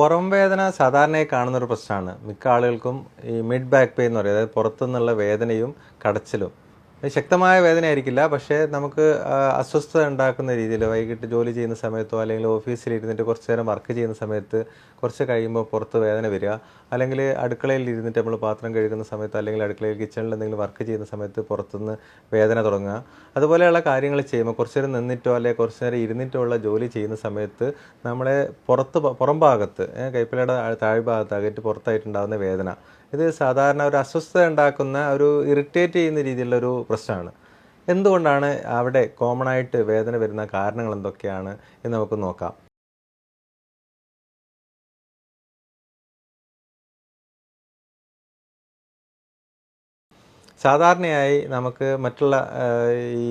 പുറം വേദന സാധാരണയായി കാണുന്നൊരു പ്രശ്നമാണ്. മിക്ക ആളുകൾക്കും ഈ മിഡ് ബാക്ക് പെയിൻ എന്ന് പറയും. അതായത് പുറത്തുനിന്നുള്ള വേദനയും കടച്ചിലും. ശക്തമായ വേദനയായിരിക്കില്ല, പക്ഷേ നമുക്ക് അസ്വസ്ഥത ഉണ്ടാക്കുന്ന രീതിയിൽ വൈകിട്ട് ജോലി ചെയ്യുന്ന സമയത്തോ അല്ലെങ്കിൽ ഓഫീസിൽ ഇരുന്നിട്ട് കുറച്ച് നേരം വർക്ക് ചെയ്യുന്ന സമയത്ത് കുറച്ച് കഴിയുമ്പോൾ പുറത്ത് വേദന വരിക, അല്ലെങ്കിൽ അടുക്കളയിൽ ഇരുന്നിട്ട് നമ്മൾ പാത്രം കഴുകുന്ന സമയത്ത് അല്ലെങ്കിൽ അടുക്കളയിൽ കിച്ചണിൽ എന്തെങ്കിലും വർക്ക് ചെയ്യുന്ന സമയത്ത് പുറത്തുനിന്ന് വേദന തുടങ്ങുക. അതുപോലെയുള്ള കാര്യങ്ങൾ ചെയ്യുമ്പോൾ കുറച്ച് നേരം നിന്നിട്ടോ അല്ലെങ്കിൽ കുറച്ച് നേരം ഇരുന്നിട്ടോ ഉള്ള ജോലി ചെയ്യുന്ന സമയത്ത് നമ്മളെ പുറം ഭാഗത്ത് കൈപ്പിലയുടെ താഴ്ഭാഗത്ത് അകറ്റ് പുറത്തായിട്ടുണ്ടാകുന്ന വേദന, ഇത് സാധാരണ ഒരു അസ്വസ്ഥത ഉണ്ടാക്കുന്ന ഒരു ഇറിറ്റേറ്റ് ചെയ്യുന്ന രീതിയിലുള്ള ഒരു പ്രശ്നമാണ്. എന്തുകൊണ്ടാണ് അവിടെ കോമൺ ആയിട്ട് വേദന വരുന്ന കാരണങ്ങൾ എന്തൊക്കെയാണ് എന്ന് നമുക്ക് നോക്കാം. സാധാരണയായി നമുക്ക് മറ്റുള്ള ഈ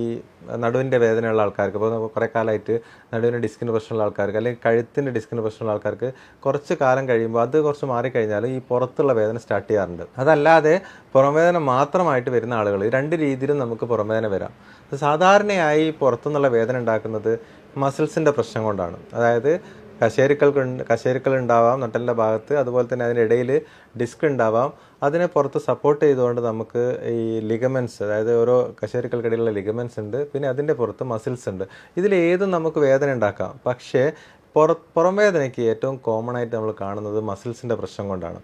നടുവിൻ്റെ വേദനയുള്ള ആൾക്കാർക്ക്, ഇപ്പോൾ കുറേ കാലമായിട്ട് നടുവിന് ഡിസ്കിന് പ്രശ്നമുള്ള ആൾക്കാർക്ക് അല്ലെങ്കിൽ കഴുത്തിൻ്റെ ഡിസ്കിന് പ്രശ്നമുള്ള ആൾക്കാർക്ക് കുറച്ച് കാലം കഴിയുമ്പോൾ അത് കുറച്ച് മാറിക്കഴിഞ്ഞാൽ ഈ പുറത്തുള്ള വേദന സ്റ്റാർട്ട് ചെയ്യാറുണ്ട്. അതല്ലാതെ പുറംവേദന മാത്രമായിട്ട് വരുന്ന ആളുകൾ രണ്ട് രീതിയിലും നമുക്ക് പുറംവേദന വരാം. സാധാരണയായി പുറത്തുനിന്നുള്ള വേദന ഉണ്ടാക്കുന്നത് മസിൽസിൻ്റെ പ്രശ്നം കൊണ്ടാണ്. അതായത് കശേരുക്കൾ ഉണ്ടാവാം നട്ടലിൻ്റെ ഭാഗത്ത്, അതുപോലെ തന്നെ അതിൻ്റെ ഇടയിൽ ഡിസ്ക് ഉണ്ടാവാം. അതിനെ പുറത്ത് സപ്പോർട്ട് ചെയ്തുകൊണ്ട് നമുക്ക് ഈ ലിഗമെൻറ്റ്സ്, അതായത് ഓരോ കശേരുക്കൾക്കിടയിലുള്ള ലിഗമെൻറ്റ്സ് ഉണ്ട്, പിന്നെ അതിൻ്റെ പുറത്ത് മസിൽസ് ഉണ്ട്. ഇതിലേതും നമുക്ക് വേദന ഉണ്ടാക്കാം. പക്ഷേ പുറം വേദനയ്ക്ക് ഏറ്റവും കോമൺ ആയിട്ട് നമ്മൾ കാണുന്നത് മസിൽസിൻ്റെ പ്രശ്നം കൊണ്ടാണ്.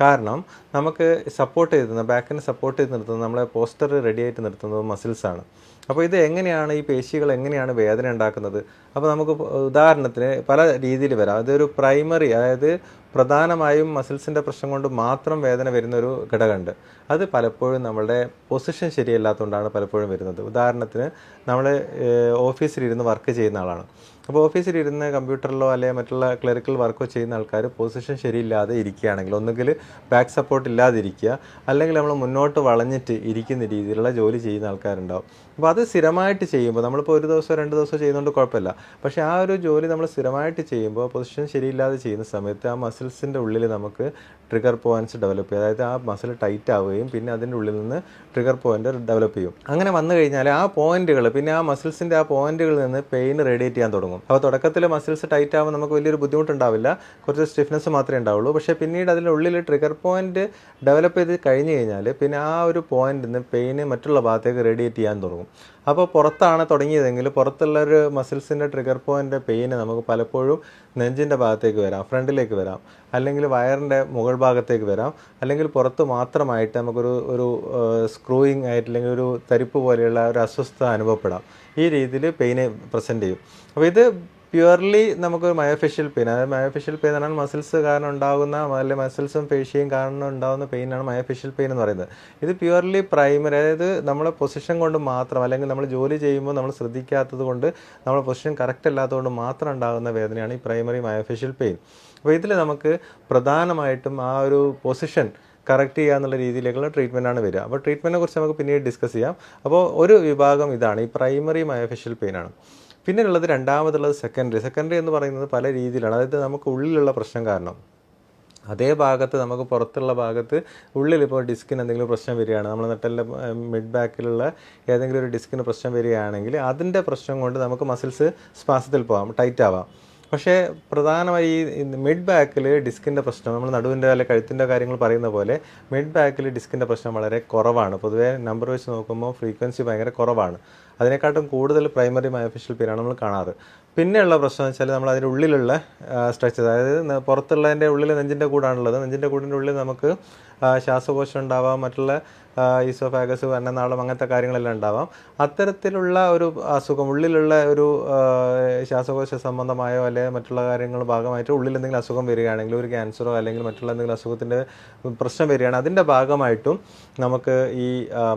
കാരണം നമുക്ക് സപ്പോർട്ട് ചെയ്തുന്ന ബാക്കിനെ സപ്പോർട്ട് ചെയ്ത് നിർത്തുന്നത്, നമ്മളെ പോസ്റ്റർ റെഡി ആയിട്ട് നിർത്തുന്നത് മസിൽസാണ്. അപ്പോൾ ഇത് എങ്ങനെയാണ്, ഈ പേശികൾ എങ്ങനെയാണ് വേദന ഉണ്ടാക്കുന്നത്? അപ്പോൾ നമുക്ക് ഉദാഹരണത്തിന് പല രീതിയിൽ വരാം. അതൊരു പ്രൈമറി, അതായത് പ്രധാനമായും മസിൽസിൻ്റെ പ്രശ്നം കൊണ്ട് മാത്രം വേദന വരുന്നൊരു ഘടകമുണ്ട്. അത് പലപ്പോഴും നമ്മളുടെ പൊസിഷൻ ശരിയല്ലാത്തതുകൊണ്ടാണ് പലപ്പോഴും വരുന്നത്. ഉദാഹരണത്തിന് നമ്മൾ ഓഫീസിലിരുന്ന് വർക്ക് ചെയ്യുന്ന ആളാണ്. അപ്പോൾ ഓഫീസിലിരുന്ന് കമ്പ്യൂട്ടറിലോ അല്ലെങ്കിൽ മറ്റുള്ള ക്ലറിക്കൽ വർക്കോ ചെയ്യുന്ന ആൾക്കാർ പൊസിഷൻ ശരിയില്ലാതെ ഇരിക്കുകയാണെങ്കിൽ, ഒന്നുകിൽ ബാക്ക് സപ്പോർട്ട് ഇല്ലാതെ ഇരിക്കുക, അല്ലെങ്കിൽ നമ്മൾ മുന്നോട്ട് വളഞ്ഞിട്ട് ഇരിക്കുന്ന രീതിയിലുള്ള ജോലി ചെയ്യുന്ന ആൾക്കാരുണ്ടാവും. അപ്പോൾ അത് സ്ഥിരമായിട്ട് ചെയ്യുമ്പോൾ, നമ്മളിപ്പോൾ ഒരു ദിവസമോ 2 ദിവസമോ ചെയ്യുന്നതുകൊണ്ട് കുഴപ്പമില്ല, പക്ഷേ ആ ഒരു ജോലി നമ്മൾ സ്ഥിരമായിട്ട് ചെയ്യുമ്പോൾ പൊസിഷൻ ശരിയില്ലാതെ ചെയ്യുന്ന സമയത്ത് ആ മസിൽസിൻ്റെ ഉള്ളിൽ നമുക്ക് ട്രിഗർ പോയിൻറ്റ്സ് ഡെവലപ്പ് ചെയ്യും. അതായത് ആ മസിൽ ടൈറ്റ് ആവുകയും പിന്നെ അതിൻ്റെ ഉള്ളിൽ നിന്ന് ട്രിഗർ പോയിൻ്റ് ഡെവലപ്പ് ചെയ്യും. അങ്ങനെ വന്നു കഴിഞ്ഞാൽ ആ പോയിന്റുകൾ, പിന്നെ ആ മസിൽസിൻ്റെ ആ പോയിന്റുകളിൽ നിന്ന് പെയിൻ റേഡിയേറ്റ് ചെയ്യാൻ തുടങ്ങും. അപ്പോൾ തുടക്കത്തിൽ മസിൽസ് ടൈറ്റ് ആകുമ്പോൾ നമുക്ക് വലിയൊരു ബുദ്ധിമുട്ടുണ്ടാവില്ല, കുറച്ച് സ്റ്റിഫ്നെസ് മാത്രമേ ഉണ്ടാവുള്ളൂ. പക്ഷേ പിന്നീട് അതിൻ്റെ ഉള്ളിൽ ട്രിഗർ പോയിന്റ് ഡെവലപ്പ് ചെയ്ത് കഴിഞ്ഞ് കഴിഞ്ഞാൽ പിന്നെ ആ ഒരു പോയിന്റിൽ നിന്ന് പെയിന് മറ്റുള്ള ഭാഗത്തേക്ക് റേഡിയേറ്റ് ചെയ്യാൻ തുടങ്ങും. അപ്പോൾ പുറത്താണ് തുടങ്ങിയതെങ്കിൽ പുറത്തുള്ള ഒരു മസിൽസിൻ്റെ ട്രിഗർ പോയിൻ്റ് പെയിന് നമുക്ക് പലപ്പോഴും നെഞ്ചിൻ്റെ ഭാഗത്തേക്ക് വരാം, ഫ്രണ്ടിലേക്ക് വരാം, അല്ലെങ്കിൽ വയറിൻ്റെ മുകൾ ഭാഗത്തേക്ക് വരാം, അല്ലെങ്കിൽ പുറത്ത് മാത്രമായിട്ട് നമുക്കൊരു സ്ക്രൂയിങ് ആയിട്ട് അല്ലെങ്കിൽ ഒരു തരിപ്പ് പോലെയുള്ള ഒരു അസ്വസ്ഥത അനുഭവപ്പെടാം. ഈ രീതിയിൽ പെയിന് പ്രസൻറ്റ് ചെയ്യും. അപ്പോൾ ഇത് പ്യുവർലി നമുക്കൊരു മയോഫേഷ്യൽ പെയിൻ, അതായത് മയോഫേഷ്യൽ പെയിൻ എന്ന് പറഞ്ഞാൽ മസിൽസ് കാരണം ഉണ്ടാകുന്ന, അല്ലെങ്കിൽ മസിൽസും പേശിയും കാരണം ഉണ്ടാകുന്ന പെയിനാണ് മയോഫേഷ്യൽ പെയിൻ എന്ന് പറയുന്നത്. ഇത് പ്യുവർലി പ്രൈമറി, അതായത് നമ്മളെ പൊസിഷൻ കൊണ്ട് മാത്രം, അല്ലെങ്കിൽ നമ്മൾ ജോലി ചെയ്യുമ്പോൾ നമ്മൾ ശ്രദ്ധിക്കാത്തത് കൊണ്ട്, നമ്മളെ പൊസിഷൻ കറക്റ്റ് അല്ലാത്തതുകൊണ്ട് മാത്രം ഉണ്ടാകുന്ന വേദനയാണ് ഈ പ്രൈമറി മയോഫേഷ്യൽ പെയിൻ. അപ്പോൾ ഇതിൽ നമുക്ക് പ്രധാനമായിട്ടും ആ ഒരു പൊസിഷൻ കറക്റ്റ് ചെയ്യുക എന്നുള്ള രീതിയിലേക്കുള്ള ട്രീറ്റ്മെൻറ്റാണ് വരിക. അപ്പോൾ ട്രീറ്റ്മെൻറ്റിനെ കുറിച്ച് നമുക്ക് പിന്നീട് ഡിസ്കസ് ചെയ്യാം. അപ്പോൾ ഒരു വിഭാഗം ഇതാണ്, ഈ പ്രൈമറി മയോഫേഷ്യൽ പെയിനാണ്. പിന്നെ ഉള്ളത് രണ്ടാമതുള്ളത് സെക്കൻഡറി എന്ന് പറയുന്നത് പല രീതിയിലാണ്. അതായത് നമുക്ക് ഉള്ളിലുള്ള പ്രശ്നം കാരണം അതേ ഭാഗത്ത്, നമുക്ക് പുറത്തുള്ള ഭാഗത്ത് ഉള്ളിലിപ്പോൾ ഡിസ്കിന് എന്തെങ്കിലും പ്രശ്നം വരികയാണ്, നമ്മൾ നട്ടലിൻ്റെ മിഡ് ബാക്കിലുള്ള ഏതെങ്കിലും ഒരു ഡിസ്കിന് പ്രശ്നം വരികയാണെങ്കിൽ അതിൻ്റെ പ്രശ്നം കൊണ്ട് നമുക്ക് മസിൽസ് സ്പാസത്തിൽ പോകാം, ടൈറ്റ് ആവാം. പക്ഷേ പ്രധാനമായി ഈ മിഡ് ബാക്കിൽ ഡിസ്കിൻ്റെ പ്രശ്നം, നമ്മൾ നടുവിൻ്റെ അല്ലെങ്കിൽ കഴുത്തിൻ്റെ കാര്യങ്ങൾ പറയുന്ന പോലെ മിഡ് ബാക്കിൽ ഡിസ്കിൻ്റെ പ്രശ്നം വളരെ കുറവാണ്. പൊതുവേ നമ്പർ വെച്ച് നോക്കുമ്പോൾ ഫ്രീക്വൻസി ഭയങ്കര കുറവാണ്. അതിനെക്കാട്ടും കൂടുതൽ പ്രൈമറി മയോഫേഷ്യൽ പെയിനാണ് നമ്മൾ കാണാറ്. പിന്നെയുള്ള പ്രശ്നം എന്ന് വെച്ചാൽ നമ്മൾ അതിൻ്റെ ഉള്ളിലുള്ള സ്ട്രക്ചർ, അതായത് പുറത്തുള്ളതിൻ്റെ ഉള്ളിൽ നെഞ്ചിൻ്റെ കൂടാണുള്ളത്. നെഞ്ചിൻ്റെ കൂടിൻ്റെ ഉള്ളിൽ നമുക്ക് ശ്വാസകോശം ഉണ്ടാവാം, മറ്റുള്ള ഈസോഫാഗസ്, അന്നനാളം, അങ്ങനത്തെ കാര്യങ്ങളെല്ലാം ഉണ്ടാവാം. അത്തരത്തിലുള്ള ഒരു അസുഖം, ഉള്ളിലുള്ള ഒരു ശ്വാസകോശ സംബന്ധമായോ അല്ലെങ്കിൽ മറ്റുള്ള കാര്യങ്ങൾ ഭാഗമായിട്ട് ഉള്ളിൽ എന്തെങ്കിലും അസുഖം വരികയാണെങ്കിൽ, ഒരു ക്യാൻസറോ അല്ലെങ്കിൽ മറ്റുള്ള എന്തെങ്കിലും അസുഖത്തിൻ്റെ പ്രശ്നം വരികയാണ്, അതിൻ്റെ ഭാഗമായിട്ടും നമുക്ക് ഈ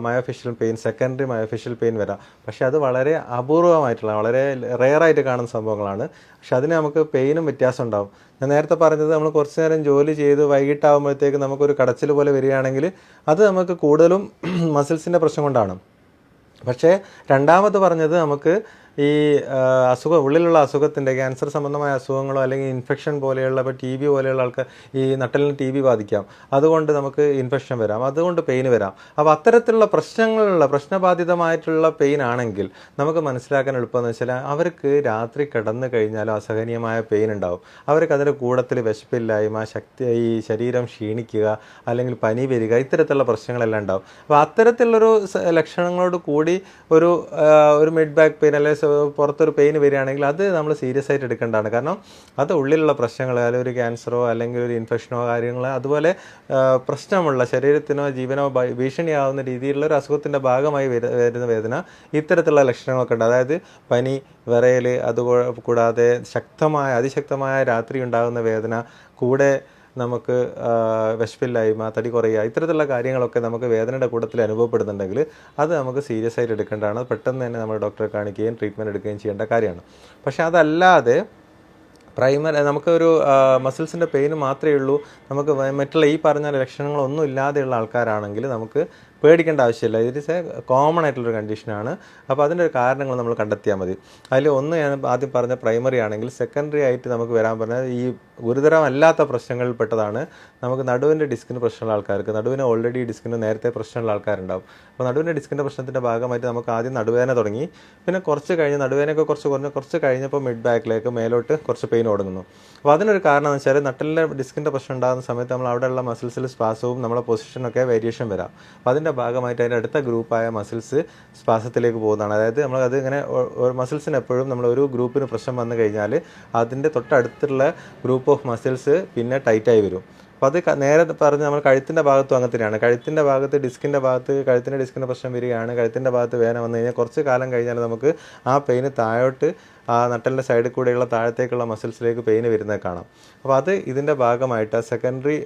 myofascial pain, secondary myofascial pain വരാം. പക്ഷേ അത് വളരെ അപൂർവമായിട്ടുള്ള, വളരെ റെയറായിട്ട് കാണുന്ന സംഭവങ്ങളാണ്. പക്ഷെ അതിന് നമുക്ക് പെയിനും വ്യത്യാസം ഉണ്ടാവും. ഞാൻ നേരത്തെ പറഞ്ഞത്, നമ്മൾ കുറച്ച് നേരം ജോലി ചെയ്ത് വൈകിട്ടാകുമ്പോഴത്തേക്ക് നമുക്കൊരു കടച്ചിൽ പോലെ വരികയാണെങ്കിൽ അത് നമുക്ക് കൂടുതലും മസിൽസിൻ്റെ പ്രശ്നം കൊണ്ടാണ്. പക്ഷേ രണ്ടാമത് പറഞ്ഞത് നമുക്ക് ഈ ഉള്ളിലുള്ള അസുഖത്തിൻ്റെ ക്യാൻസർ സംബന്ധമായ അസുഖങ്ങളോ അല്ലെങ്കിൽ ഇൻഫെക്ഷൻ പോലെയുള്ള ഇപ്പോൾ TB പോലെയുള്ള ആൾക്കാർ ഈ നട്ടലിന് TB ബാധിക്കാം, അതുകൊണ്ട് നമുക്ക് ഇൻഫെക്ഷൻ വരാം, അതുകൊണ്ട് പെയിൻ വരാം. അപ്പോൾ അത്തരത്തിലുള്ള പ്രശ്നബാധിതമായിട്ടുള്ള പെയിൻ ആണെങ്കിൽ നമുക്ക് മനസ്സിലാക്കാൻ എളുപ്പമെന്ന് വെച്ചാൽ അവർക്ക് രാത്രി കിടന്നു കഴിഞ്ഞാലും അസഹനീയമായ പെയിൻ ഉണ്ടാവും. അവർക്ക് അതിൻ്റെ കൂടത്തിൽ വിശപ്പില്ലായ്മ, ഈ ശരീരം ക്ഷീണിക്കുക, അല്ലെങ്കിൽ പനി വരിക, ഇത്തരത്തിലുള്ള പ്രശ്നങ്ങളെല്ലാം ഉണ്ടാവും. അപ്പോൾ അത്തരത്തിലുള്ളൊരു ലക്ഷണങ്ങളോട് കൂടി ഒരു മിഡ് ബാക്ക് പെയിൻ അല്ലെങ്കിൽ പുറത്തൊരു പെയിൻ വരികയാണെങ്കിൽ അത് നമ്മൾ സീരിയസ് ആയിട്ട് എടുക്കേണ്ടതാണ്. കാരണം അത് ഉള്ളിലുള്ള പ്രശ്നങ്ങൾ, അല്ലെങ്കിൽ ഒരു ക്യാൻസറോ അല്ലെങ്കിൽ ഒരു ഇൻഫെക്ഷനോ കാര്യങ്ങൾ, അതുപോലെ പ്രശ്നമുള്ള ശരീരത്തിനോ ജീവനോ ഭീഷണിയാവുന്ന രീതിയിലുള്ള ഒരു അസുഖത്തിൻ്റെ ഭാഗമായി വരുന്ന വേദന ഇത്തരത്തിലുള്ള ലക്ഷണങ്ങളൊക്കെ ഉണ്ട്. അതായത് പനി, വിറയൽ, അതുകൂടാതെ അതിശക്തമായ രാത്രി ഉണ്ടാകുന്ന വേദന, കൂടെ നമുക്ക് വിശപ്പില്ലായ്മ, തടി കുറയുക, ഇത്തരത്തിലുള്ള കാര്യങ്ങളൊക്കെ നമുക്ക് വേദനയുടെ കൂട്ടത്തിൽ അനുഭവപ്പെടുന്നുണ്ടെങ്കിൽ അത് നമുക്ക് സീരിയസ് ആയിട്ട് എടുക്കേണ്ടതാണ്. പെട്ടെന്ന് തന്നെ നമ്മൾ ഡോക്ടറെ കാണിക്കുകയും ട്രീറ്റ്മെൻറ്റ് എടുക്കുകയും ചെയ്യേണ്ട കാര്യമാണ്. പക്ഷേ അതല്ലാതെ നമുക്കൊരു മസിൽസിൻ്റെ പെയിന് മാത്രമേ ഉള്ളൂ, നമുക്ക് മറ്റുള്ള ഈ പറഞ്ഞ ലക്ഷണങ്ങളൊന്നും ഇല്ലാതെയുള്ള ആൾക്കാരാണെങ്കിൽ നമുക്ക് പേടിക്കേണ്ട ആവശ്യമില്ല. ഇത് കോമൺ ആയിട്ടുള്ളൊരു കണ്ടീഷനാണ്. അപ്പോൾ അതിൻ്റെ ഒരു കാരണങ്ങൾ നമ്മൾ കണ്ടെത്തിയാൽ മതി. അതിൽ ഒന്ന് ഞാൻ ആദ്യം പറഞ്ഞ പ്രൈമറി ആണെങ്കിൽ, സെക്കൻഡറി ആയിട്ട് നമുക്ക് വരാൻ പറഞ്ഞാൽ ഈ ഗുരുതരമല്ലാത്ത പ്രശ്നങ്ങളിൽ പെട്ടതാണ് നമുക്ക് നടുവിൻ്റെ ഡിസ്കിന് പ്രശ്നമുള്ള ആൾക്കാർക്ക്. നടുവിന് ഓൾറെഡി ഡിസ്കിന് നേരത്തെ പ്രശ്നമുള്ള ആൾക്കാരുണ്ടാവും. അപ്പോൾ നടുവിൻ്റെ ഡിസ്കിൻ്റെ പ്രശ്നത്തിൻ്റെ ഭാഗമായിട്ട് നമുക്ക് ആദ്യം നടുവേദന തുടങ്ങി, പിന്നെ കുറച്ച് കഴിഞ്ഞ് നടുവേദനയൊക്കെ കുറച്ച് കഴിഞ്ഞപ്പോൾ മിഡ് ബാക്കിലേക്ക് മേലോട്ട് കുറച്ച് പെയിൻ തുടങ്ങുന്നു. അപ്പോൾ അതിനൊരു കാരണം എന്ന് വെച്ചാൽ നട്ടലിൻ്റെ ഡിസ്കിൻ്റെ പ്രശ്നം ഉണ്ടാകുന്ന സമയത്ത് നമ്മൾ അവിടെയുള്ള മസിൽസിൽ സ്പാസവും നമ്മളെ പൊസിഷനൊക്കെ വേരിയേഷൻ വരാം. അപ്പോൾ അതിൻ്റെ ഭാഗമായിട്ട് അതിൻ്റെ അടുത്ത ഗ്രൂപ്പായ മസിൽസ് സ്പാസത്തിലേക്ക് പോകുന്നതാണ്. അതായത് നമ്മളത് ഇങ്ങനെ മസിൽസിന് എപ്പോഴും നമ്മൾ ഒരു ഗ്രൂപ്പിന് പ്രശ്നം വന്നു കഴിഞ്ഞാൽ അതിൻ്റെ തൊട്ടടുത്തുള്ള ഗ്രൂപ്പ് ഓഫ് മസിൽസ് പിന്നെ ടൈറ്റായി വരും. അപ്പോൾ അത് നേരെ പറഞ്ഞ് നമ്മൾ കഴുത്തിൻ്റെ ഭാഗത്തും അങ്ങനെ തന്നെയാണ്. കഴുത്തിൻ്റെ ഭാഗത്ത് കഴുത്തിൻ്റെ ഡിസ്കിൻ്റെ പ്രശ്നം വരികയാണ്, കഴുത്തിൻ്റെ ഭാഗത്ത് വേദന വന്നു കഴിഞ്ഞാൽ കുറച്ച് കാലം കഴിഞ്ഞാൽ നമുക്ക് ആ പെയിന് താഴോട്ട് ആ നട്ടലിൻ്റെ സൈഡിൽ കൂടെയുള്ള താഴത്തേക്കുള്ള മസിൽസിലേക്ക് പെയിന് വരുന്നത് കാണാം. അപ്പോൾ അത് ഇതിൻ്റെ ഭാഗമായിട്ട് സെക്കൻഡറി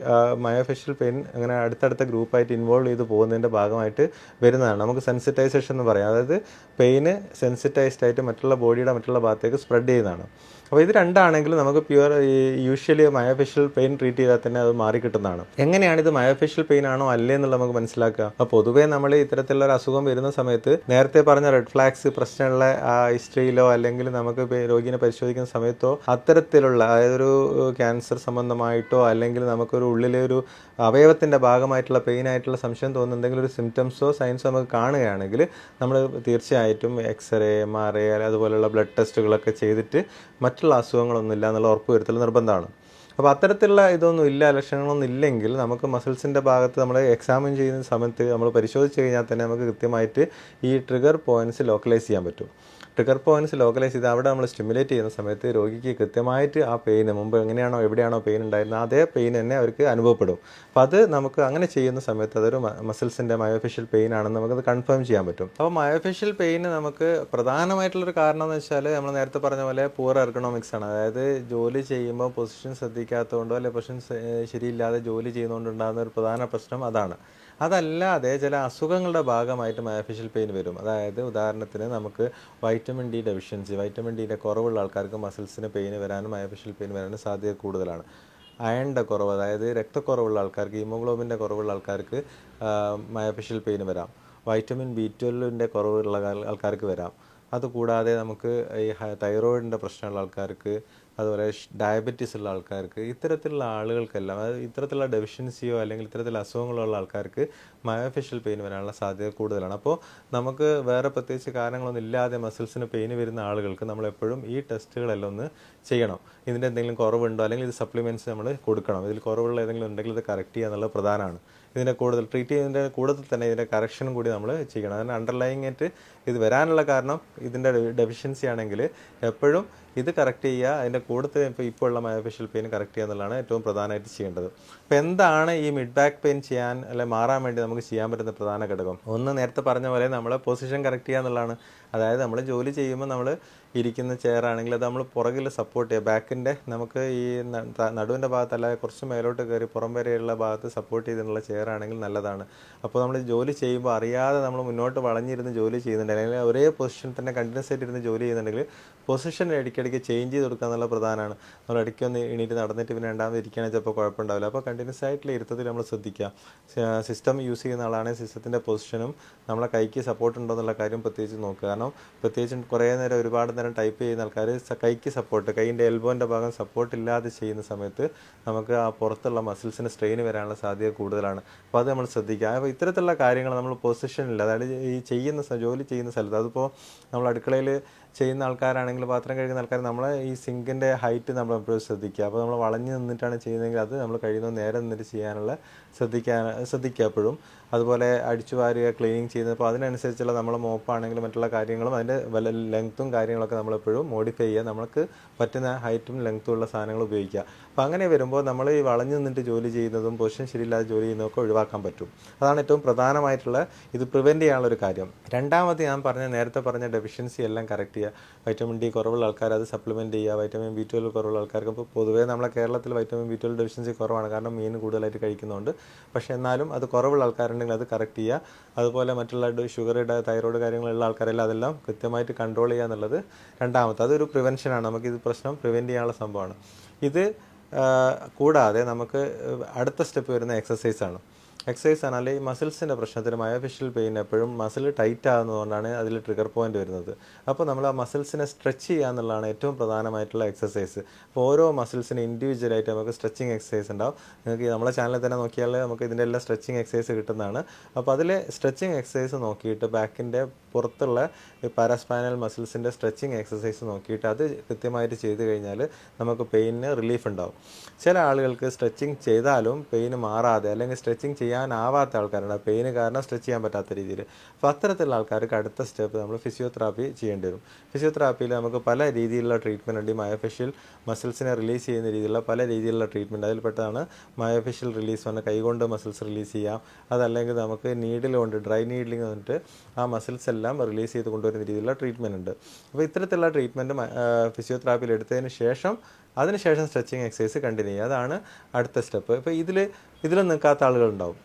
മയോഫേഷ്യൽ പെയിൻ അങ്ങനെ അടുത്തടുത്ത ഗ്രൂപ്പായിട്ട് ഇൻവോൾവ് ചെയ്ത് പോകുന്നതിൻ്റെ ഭാഗമായിട്ട് വരുന്നതാണ്. നമുക്ക് സെൻസിറ്റൈസേഷൻ എന്ന് പറയാം. അതായത് പെയിന് സെൻസിറ്റൈസ്ഡ് ആയിട്ട് മറ്റുള്ള ഭാഗത്തേക്ക് സ്പ്രെഡ് ചെയ്യുന്നതാണ്. അപ്പോൾ ഇത് രണ്ടാണെങ്കിൽ നമുക്ക് യൂഷ്വലി മയോഫേഷ്യൽ പെയിൻ ട്രീറ്റ് ചെയ്താൽ തന്നെ അത് മാറിക്കിട്ടുന്നതാണ്. എങ്ങനെയാണ് ഇത് മയോഫേഷ്യൽ പെയിൻ ആണോ അല്ലേ എന്നുള്ളത് നമുക്ക് മനസ്സിലാക്കുക. അപ്പോൾ പൊതുവേ നമ്മൾ ഇത്തരത്തിലുള്ള ഒരു അസുഖം വരുന്ന സമയത്ത് നേരത്തെ പറഞ്ഞ റെഡ് ഫ്ലാഗ്സ് പ്രശ്നമുള്ള ഹിസ്റ്ററിയിലോ അല്ലെങ്കിൽ നമുക്ക് രോഗിനെ പരിശോധിക്കുന്ന സമയത്തോ അത്തരത്തിലുള്ള അതായത് ഒരു ക്യാൻസർ സംബന്ധമായിട്ടോ അല്ലെങ്കിൽ നമുക്കൊരു ഉള്ളിലെ ഒരു അവയവത്തിൻ്റെ ഭാഗമായിട്ടുള്ള പെയിൻ ആയിട്ടുള്ള സംശയം തോന്നുന്നുണ്ടെങ്കിൽ ഒരു സിംറ്റംസോ സൈൻസോ നമുക്ക് കാണുകയാണെങ്കിൽ നമ്മൾ തീർച്ചയായിട്ടും എക്സ്റേ, MRI അതുപോലെയുള്ള ബ്ലഡ് ടെസ്റ്റുകളൊക്കെ ചെയ്തിട്ട് മറ്റുള്ള അസുഖങ്ങളൊന്നുമില്ല എന്നുള്ള ഉറപ്പ് വരുത്തൽ നിർബന്ധമാണ്. അപ്പോൾ അത്തരത്തിലുള്ള ലക്ഷണങ്ങളൊന്നും ഇല്ലെങ്കിൽ നമുക്ക് മസിൽസിൻ്റെ ഭാഗത്ത് നമ്മൾ എക്സാമിൻ ചെയ്യുന്ന സമയത്ത് നമ്മൾ പരിശോധിച്ച് കഴിഞ്ഞാൽ തന്നെ നമുക്ക് കൃത്യമായിട്ട് ഈ ട്രിഗർ പോയിൻറ്റ്സ് ലോക്കലൈസ് ചെയ്യാൻ പറ്റും. ട്രിഗർ പോയിൻറ്റ്സ് ലോക്കലൈസ് ചെയ്ത് അവിടെ നമ്മൾ സ്റ്റിമുലേറ്റ് ചെയ്യുന്ന സമയത്ത് രോഗിക്ക് കൃത്യമായിട്ട് ആ പെയിന് മുമ്പ് എവിടെയാണോ പെയിൻ ഉണ്ടായിരുന്നത് അതേ പെയിൻ തന്നെ അവർക്ക് അനുഭവപ്പെടും. അപ്പോൾ അത് നമുക്ക് അങ്ങനെ ചെയ്യുന്ന സമയത്ത് അതൊരു മസിൽസിൻ്റെ മയോഫേഷ്യൽ പെയിൻ ആണെന്ന് നമുക്കത് കൺഫേം ചെയ്യാൻ പറ്റും. അപ്പോൾ മയോഫേഷ്യൽ പെയിന് നമുക്ക് പ്രധാനമായിട്ടുള്ളൊരു കാരണം എന്ന് വെച്ചാൽ നമ്മൾ നേരത്തെ പറഞ്ഞ പോലെ പൂർ എർഗണോമിക്സ് ആണ്. അതായത് ജോലി ചെയ്യുമ്പോൾ പൊസിഷൻ ശ്രദ്ധിക്കാത്തതുകൊണ്ടോ അല്ലെങ്കിൽ പൊസിഷൻ ശരിയില്ലാതെ ജോലി ചെയ്യുന്നതുകൊണ്ട് ഉണ്ടാകുന്ന ഒരു പ്രധാന പ്രശ്നം അതാണ്. അതല്ലാതെ ചില അസുഖങ്ങളുടെ ഭാഗമായിട്ട് മയോഫേഷ്യൽ പെയിൻ വരും. അതായത് ഉദാഹരണത്തിന് നമുക്ക് വൈറ്റമിൻ ഡി ഡെഫിഷ്യൻസി, വൈറ്റമിൻ ഡിയുടെ കുറവുള്ള ആൾക്കാർക്ക് മസിൽസിന് പെയിൻ വരാനും മയോഫേഷ്യൽ പെയിൻ വരാനും സാധ്യത കൂടുതലാണ്. അയണിൻ്റെ കുറവ്, അതായത് രക്തക്കുറവുള്ള ആൾക്കാർക്ക്, ഹീമോഗ്ലോബിൻ്റെ കുറവുള്ള ആൾക്കാർക്ക് മയോഫേഷ്യൽ പെയിൻ വരാം. വൈറ്റമിൻ B12 കുറവുള്ള ആൾക്കാർക്ക് വരാം. അതുകൂടാതെ നമുക്ക് ഈ തൈറോയിഡിൻ്റെ പ്രശ്നമുള്ള ആൾക്കാർക്ക്, അതുപോലെ ഡയബറ്റീസ് ഉള്ള ആൾക്കാർക്ക്, ഇത്തരത്തിലുള്ള ആളുകൾക്കെല്ലാം അതായത് ഇത്തരത്തിലുള്ള ഡെഫിഷ്യൻസിയോ അല്ലെങ്കിൽ ഇത്തരത്തിലുള്ള അസുഖങ്ങളുള്ള ആൾക്കാർക്ക് മയോഫേഷ്യൽ പെയിൻ വരാനുള്ള സാധ്യത കൂടുതലാണ്. അപ്പോൾ നമുക്ക് വേറെ പ്രത്യേകിച്ച് കാരണങ്ങളൊന്നും ഇല്ലാതെ മസിൽസിന് പെയിൻ വരുന്ന ആളുകൾക്ക് നമ്മളെപ്പോഴും ഈ ടെസ്റ്റുകളെല്ലാം ഒന്ന് ചെയ്യണം. ഇതിൻ്റെ എന്തെങ്കിലും കുറവുണ്ടോ അല്ലെങ്കിൽ ഇത് സപ്ലിമെൻറ്റ്സ് നമ്മൾ കൊടുക്കണം. ഇതിൽ കുറവുള്ള ഏതെങ്കിലും ഉണ്ടെങ്കിൽ ഇത് കറക്റ്റ് ചെയ്യുക എന്നുള്ളത് പ്രധാനമാണ്. ഇതിനെ കൂടുതൽ ട്രീറ്റ് ചെയ്യുന്നതിൻ്റെ കൂടുതൽ തന്നെ ഇതിൻ്റെ കറക്ഷനും കൂടി നമ്മൾ ചെയ്യണം. അതിന് അണ്ടർലൈങ് ആയിട്ട് ഇത് വരാനുള്ള കാരണം ഇതിൻ്റെ ഡെഫിഷ്യൻസി ആണെങ്കിൽ എപ്പോഴും ഇത് കറക്റ്റ് ചെയ്യുക, അതിൻ്റെ കൂടുതൽ ഇപ്പോൾ ഉള്ള മയോഫേഷ്യൽ പെയിൻ കറക്റ്റ് ചെയ്യുക എന്നുള്ളതാണ് ഏറ്റവും പ്രധാനമായിട്ട് ചെയ്യേണ്ടത്. അപ്പോൾ എന്താണ് ഈ മിഡ് ബാക്ക് പെയിൻ മാറാൻ വേണ്ടി നമുക്ക് ചെയ്യാൻ പറ്റുന്ന പ്രധാന ഘടകം? ഒന്ന്, നേരത്തെ പറഞ്ഞ പോലെ നമ്മളെ പൊസിഷൻ കറക്റ്റ് ചെയ്യുക എന്നുള്ളതാണ്. അതായത് നമ്മൾ ജോലി ചെയ്യുമ്പോൾ നമ്മൾ ഇരിക്കുന്ന ചെയർ ആണെങ്കിൽ അത് നമ്മൾ പുറകിൽ സപ്പോർട്ട് ചെയ്യുക. ബാക്കിൻ്റെ നമുക്ക് ഈ നടുവിൻ്റെ ഭാഗത്തല്ല കുറച്ച് മേലോട്ട് കയറി പുറം വരെയുള്ള ഭാഗത്ത് സപ്പോർട്ട് ചെയ്തിട്ടുള്ള ചെയർ ആണെങ്കിൽ നല്ലതാണ്. അപ്പോൾ നമ്മൾ ജോലി ചെയ്യുമ്പോൾ അറിയാതെ നമ്മൾ മുന്നോട്ട് വളഞ്ഞിരുന്ന് ജോലി ചെയ്യുന്നുണ്ട്, അല്ലെങ്കിൽ ഒരേ പൊസിഷൻ തന്നെ കണ്ടിന്യൂസ് ആയിട്ട് ഇരുന്ന് ജോലി ചെയ്യുന്നുണ്ടെങ്കിൽ പൊസിഷൻ ഇടയ്ക്കിടയ്ക്ക് ചേഞ്ച് ചെയ്ത് കൊടുക്കുക എന്നുള്ള പ്രധാനമാണ്. നമ്മൾ ഇടയ്ക്കൊന്ന് എണീറ്റ് നടന്നിട്ട് പിന്നെ രണ്ടാമത് ഇരിക്കുകയാണെങ്കിൽ ചിലപ്പോൾ കുഴപ്പമുണ്ടാവില്ല. അപ്പോൾ കണ്ടിന്യൂസ് ആയിട്ടുള്ള ഇരുത്തത്തിൽ നമ്മൾ ശ്രദ്ധിക്കുക. സിസ്റ്റം യൂസ് ചെയ്യുന്ന ആളാണെങ്കിൽ സിസ്റ്റത്തിൻ്റെ പൊസിഷനും നമ്മളെ കൈക്ക് സപ്പോർട്ട് ഉണ്ടോ എന്നുള്ള കാര്യം പ്രത്യേകിച്ച് നോക്കുക. കാരണം കാരണം പ്രത്യേകിച്ചും കുറേ നേരം ഒരുപാട് നേരം ടൈപ്പ് ചെയ്യുന്ന ആൾക്കാർ കൈക്ക് സപ്പോർട്ട്, കൈയിൻ്റെ എൽബോൻ്റെ ഭാഗം സപ്പോർട്ട് ഇല്ലാതെ ചെയ്യുന്ന സമയത്ത് നമുക്ക് ആ പുറത്തുള്ള മസിൽസിന് സ്ട്രെയിൻ വരാനുള്ള സാധ്യത കൂടുതലാണ്. അപ്പോൾ അത് നമ്മൾ ശ്രദ്ധിക്കുക. അപ്പോൾ ഇത്തരത്തിലുള്ള കാര്യങ്ങൾ നമ്മൾ പൊസിഷനില്ല, അതായത് ഈ ജോലി ചെയ്യുന്ന സ്ഥലത്ത്, അതിപ്പോൾ നമ്മൾ അടുക്കളയിൽ ചെയ്യുന്ന ആൾക്കാരാണെങ്കിൽ, പാത്രം കഴുകുന്ന ആൾക്കാർ, നമ്മൾ ഈ സിങ്കിൻ്റെ ഹൈറ്റ് നമ്മൾ എപ്പോഴും ശ്രദ്ധിക്കുക. അപ്പോൾ നമ്മൾ വളഞ്ഞ് നിന്നിട്ടാണ് ചെയ്യുന്നതെങ്കിൽ അത് നമ്മൾ കഴിയുന്നത് നേരെ നിന്നിട്ട് ചെയ്യാനുള്ള ശ്രദ്ധിക്കുക എപ്പോഴും. അതുപോലെ അടിച്ചു വാരുക, ക്ലീനിങ് ചെയ്യുന്നത്, അപ്പോൾ അതിനനുസരിച്ചുള്ള നമ്മൾ മോപ്പാണെങ്കിലും മറ്റുള്ള കാര്യങ്ങളും അതിൻ്റെ ലെങ്ത്തും കാര്യങ്ങളൊക്കെ നമ്മളെപ്പോഴും മോഡിഫൈ ചെയ്യുക, നമുക്ക് പറ്റുന്ന ഹൈറ്റും ലെങ്ത്തും ഉള്ള സാധനങ്ങൾ ഉപയോഗിക്കുക. അപ്പോൾ അങ്ങനെ വരുമ്പോൾ നമ്മൾ ഈ വളഞ്ഞു നിന്നിട്ട് ജോലി ചെയ്യുന്നതും പൊസിഷൻ ശരിയില്ലാതെ ജോലി ചെയ്യുന്നതൊക്കെ ഒഴിവാക്കാൻ പറ്റും. അതാണ് ഏറ്റവും പ്രധാനമായിട്ടുള്ള ഇത് പ്രിവെൻറ്റ് ചെയ്യാനുള്ളൊരു കാര്യം. രണ്ടാമത് ഞാൻ നേരത്തെ പറഞ്ഞ ഡെഫിഷ്യൻസി എല്ലാം കറക്റ്റ് ചെയ്യുക. വൈറ്റമിൻ ഡി കുറവുള്ള ആൾക്കാർ അത് സപ്ലിമെൻറ്റ് ചെയ്യുക. വൈറ്റമിൻ B12 കുറവുള്ള ആൾക്കാർക്ക്, ഇപ്പോൾ പൊതുവേ നമ്മളെ കേരളത്തിൽ വൈറ്റമിൻ B12 ഡെഫിഷ്യൻസി കുറവാണ്, കാരണം മീൻ കൂടുതലായിട്ട് കഴിക്കുന്നതുകൊണ്ട്. പക്ഷേ എന്നാലും അത് കുറവുള്ള ആൾക്കാരുണ്ടെങ്കിൽ അത് കറക്റ്റ് ചെയ്യുക. അതുപോലെ മറ്റുള്ള ഷുഗർ, തൈറോയ്ഡ് കാര്യങ്ങളുള്ള ആൾക്കാരെല്ലാം അതെല്ലാം കൃത്യമായിട്ട് കൺട്രോൾ ചെയ്യുക എന്നുള്ളത് രണ്ടാമത്തെ, അതൊരു പ്രിവെൻഷനാണ്. നമുക്കിത് പ്രശ്നം പ്രിവെൻറ്റ് ചെയ്യാനുള്ള സംഭവമാണ്. ഇത് കൂടാതെ നമുക്ക് അടുത്ത സ്റ്റെപ്പ് വരുന്ന എക്സസൈസാണ്. എക്സസൈസ് പറഞ്ഞാൽ ഈ മസിൽസിൻ്റെ പ്രശ്നത്തിന് മയോഫേഷ്യൽ പെയിൻ എപ്പോഴും മസിൽ ടൈറ്റ് ആകുന്നതുകൊണ്ടാണ് അതിൽ ട്രിഗർ പോയിന്റ് വരുന്നത്. അപ്പോൾ നമ്മൾ ആ മസിൽസിനെ സ്ട്രെച്ച് ചെയ്യുക എന്നുള്ളതാണ് ഏറ്റവും പ്രധാനമായിട്ടുള്ള എക്സസൈസ്. അപ്പോൾ ഓരോ മസിൽസിന് ഇൻഡിവിജ്വലായിട്ട് നമുക്ക് സ്ട്രെച്ചിങ് എക്സസൈസ് ഉണ്ടാവും. നിങ്ങൾക്ക് നമ്മളെ ചാനലിൽ തന്നെ നോക്കിയാൽ നമുക്ക് ഇതിൻ്റെ എല്ലാം സ്ട്രെച്ചിങ് എക്സസൈസ് കിട്ടുന്നതാണ്. അപ്പോൾ അതിൽ സ്ട്രെച്ചിങ് എക്സസൈസ് നോക്കിയിട്ട് ബാക്കിൻ്റെ പുറത്തുള്ള പാരാസ്പൈനൽ മസിൽസിൻ്റെ സ്ട്രെച്ചിങ് എക്സസൈസ് നോക്കിയിട്ട് അത് കൃത്യമായിട്ട് ചെയ്ത് കഴിഞ്ഞാൽ നമുക്ക് പെയിനിന് റിലീഫ് ഉണ്ടാവും. ചില ആളുകൾക്ക് സ്ട്രെച്ചിങ് ചെയ്താലും പെയിന് മാറാതെ, അല്ലെങ്കിൽ സ്ട്രെച്ചിങ് ചെയ്യാനാവാത്ത ആൾക്കാരുണ്ട്, പെയിന് കാരണം സ്ട്രെച്ച് ചെയ്യാൻ പറ്റാത്ത രീതിയിൽ. അപ്പോൾ അത്തരത്തിലുള്ള ആൾക്കാർക്ക് അടുത്ത സ്റ്റെപ്പ് നമ്മൾ ഫിസിയോതെറാപ്പി ചെയ്യേണ്ടി വരും. ഫിസിയോതെറാപ്പിയിൽ നമുക്ക് പല രീതിയിലുള്ള ട്രീറ്റ്മെൻറ്റ് ഉണ്ട്. മയോഫേഷ്യൽ മസിൽസിനെ റിലീസ് ചെയ്യുന്ന രീതിയിലുള്ള പല രീതിയിലുള്ള ട്രീറ്റ്മെൻറ്റ്, അതിൽപ്പെട്ടതാണ് മയോഫേഷ്യൽ റിലീസ് പറഞ്ഞാൽ കൈകൊണ്ട് മസിൽസ് റിലീസ് ചെയ്യാം. അതല്ലെങ്കിൽ നമുക്ക് നീഡിൽ കൊണ്ട്, ഡ്രൈ നീഡിലിംഗ് വന്നിട്ട് ആ മസിൽസ് എല്ലാം റിലീസ് ചെയ്ത് കൊണ്ടുവരുന്ന രീതിയിലുള്ള ട്രീറ്റ്മെൻറ്റ് ഉണ്ട്. അപ്പോൾ ഇത്തരത്തിലുള്ള ട്രീറ്റ്മെൻറ്റ് ഫിസിയോതെറാപ്പിയിൽ എടുത്തതിന് ശേഷം അതിനുശേഷം സ്ട്രെച്ചിങ് എക്സസൈസ് കണ്ടിന്യൂ ചെയ്യുക. അതാണ് അടുത്ത സ്റ്റെപ്പ്. ഇപ്പോൾ ഇതിലും നിൽക്കാത്ത ആളുകളുണ്ടാവും.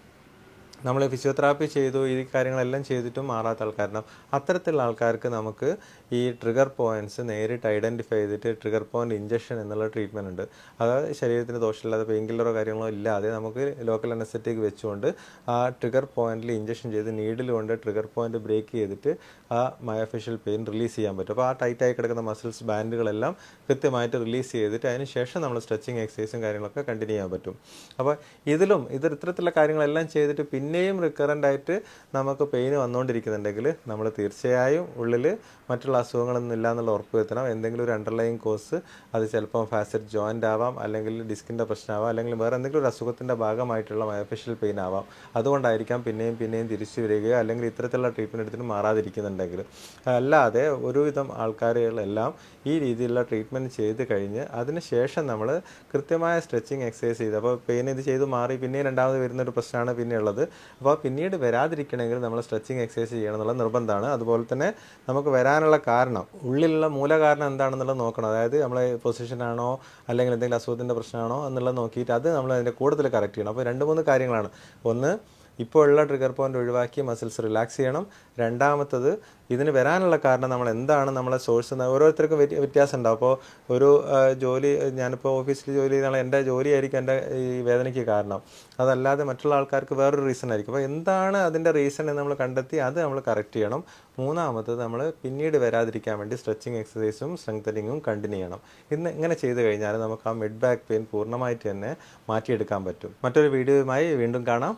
നമ്മൾ ഫിസിയോതെറാപ്പി ചെയ്തു, ഈ കാര്യങ്ങളെല്ലാം ചെയ്തിട്ടും മാറാത്ത ആൾക്കാരണം. അത്തരത്തിലുള്ള ആൾക്കാർക്ക് നമുക്ക് ഈ ട്രിഗർ പോയിൻറ്റ്സ് നേരിട്ട് ഐഡൻറ്റിഫൈ ചെയ്തിട്ട് ട്രിഗർ പോയിൻ്റ് ഇഞ്ചക്ഷൻ എന്നുള്ള ട്രീറ്റ്മെൻറ്റ് ഉണ്ട്. അതായത് ശരീരത്തിന് ദോഷമില്ലാതെ പെയിൻ കില്ലറോ കാര്യങ്ങളോ ഇല്ലാതെ നമുക്ക് ലോക്കൽ അനസ്തെറ്റിക് വെച്ചുകൊണ്ട് ആ ട്രിഗർ പോയിൻറ്റിൽ ഇഞ്ചക്ഷൻ ചെയ്ത് നീഡിൽ കൊണ്ട് ട്രിഗർ പോയിൻറ്റ് ബ്രേക്ക് ചെയ്തിട്ട് ആ മയോഫേഷ്യൽ പെയിൻ റിലീസ് ചെയ്യാൻ പറ്റും. അപ്പോൾ ആ ടൈറ്റായി കിടക്കുന്ന മസിൽസ് ബാൻഡുകളെല്ലാം കൃത്യമായിട്ട് റിലീസ് ചെയ്തിട്ട് അതിന് ശേഷം നമ്മൾ സ്ട്രെച്ചിങ് എക്സസൈസും കാര്യങ്ങളൊക്കെ കണ്ടിന്യൂ ചെയ്യാൻ പറ്റും. അപ്പോൾ ഇത്തരത്തിലുള്ള കാര്യങ്ങളെല്ലാം ചെയ്തിട്ട് പിന്നെയും റിക്കറൻ്റ് ആയിട്ട് നമുക്ക് പെയിൻ വന്നുകൊണ്ടിരിക്കുന്നുണ്ടെങ്കിൽ നമ്മൾ തീർച്ചയായും ഉള്ളിൽ മറ്റുള്ള അസുഖങ്ങളൊന്നും ഇല്ല എന്നുള്ള ഉറപ്പ് വരുത്തണം. എന്തെങ്കിലും ഒരു അണ്ടർലൈൻ കോസ്, അത് ചിലപ്പം ഫാസറ്റ് ജോയിൻ്റ് ആവാം, അല്ലെങ്കിൽ ഡിസ്കിൻ്റെ പ്രശ്നമാവാം, അല്ലെങ്കിൽ വേറെ എന്തെങ്കിലും ഒരു അസുഖത്തിൻ്റെ ഭാഗമായിട്ടുള്ള മയോഫേഷ്യൽ പെയിൻ ആവാം. അതുകൊണ്ടായിരിക്കാം പിന്നെയും തിരിച്ചു വരികയോ അല്ലെങ്കിൽ ഇത്തരത്തിലുള്ള ട്രീറ്റ്മെൻറ്റ് എടുത്തിട്ട് മാറാതിരിക്കുന്നുണ്ടെങ്കിൽ. അല്ലാതെ ഒരുവിധം ആൾക്കാരുകളെല്ലാം ഈ രീതിയിലുള്ള ട്രീറ്റ്മെൻറ്റ് ചെയ്ത് കഴിഞ്ഞ് അതിന് ശേഷം നമ്മൾ കൃത്യമായ സ്ട്രെച്ചിങ് എക്സസൈസ് ചെയ്ത്, അപ്പോൾ പെയിൻ ഇത് ചെയ്ത് മാറി പിന്നെയും രണ്ടാമത് വരുന്നൊരു പ്രശ്നമാണ് പിന്നെയുള്ളത്. അപ്പോൾ പിന്നീട് വരാതിരിക്കണമെങ്കിൽ നമ്മൾ സ്ട്രെച്ചിങ് എക്സസൈസ് ചെയ്യണം എന്നുള്ള നിർബന്ധമാണ്. അതുപോലെ തന്നെ നമുക്ക് വരാനുള്ള കാരണം, ഉള്ളിലുള്ള മൂലകാരണം എന്താണെന്നുള്ളത് നോക്കണം. അതായത് നമ്മളെ പൊസിഷനാണോ അല്ലെങ്കിൽ എന്തെങ്കിലും അസുഖത്തിൻ്റെ പ്രശ്നമാണോ എന്നുള്ളത് നോക്കിയിട്ട് അത് നമ്മൾ അതിൻ്റെ കൂടുതൽ കറക്റ്റ് ചെയ്യണം. അപ്പോൾ 2-3 കാര്യങ്ങളാണ്. ഒന്ന്, ഇപ്പോൾ ഉള്ള ട്രിഗർ പോയിന്റ് ഒഴിവാക്കി മസിൽസ് റിലാക്സ് ചെയ്യണം. രണ്ടാമത്തത്, ഇതിന് വരാനുള്ള കാരണം നമ്മൾ എന്താണ്, നമ്മളെ സോഴ്സ് ഓരോരുത്തർക്കും വ്യത്യാസം ഉണ്ടാവും. അപ്പോൾ ഒരു ജോലി, ഞാനിപ്പോൾ ഓഫീസിൽ ജോലി ചെയ്യുന്ന എൻ്റെ ജോലിയായിരിക്കും എൻ്റെ ഈ വേദനയ്ക്ക് കാരണം, അതല്ലാതെ മറ്റുള്ള ആൾക്കാർക്ക് വേറൊരു റീസൺ ആയിരിക്കും. അപ്പോൾ എന്താണ് അതിൻ്റെ റീസൺ എന്ന് നമ്മൾ കണ്ടെത്തി അത് നമ്മൾ കറക്റ്റ് ചെയ്യണം. മൂന്നാമത്തത്, നമ്മൾ പിന്നീട് വരാതിരിക്കാൻ വേണ്ടി സ്ട്രെച്ചിങ് എക്സസൈസും സ്ട്രെങ്തനിങ്ങും കണ്ടിന്യൂ ചെയ്യണം. ഇങ്ങനെ ചെയ്ത് കഴിഞ്ഞാൽ നമുക്ക് ആ മിഡ് ബാക്ക് പെയിൻ പൂർണ്ണമായിട്ട് തന്നെ മാറ്റിയെടുക്കാൻ പറ്റും. മറ്റൊരു വീഡിയോയുമായി വീണ്ടും കാണാം.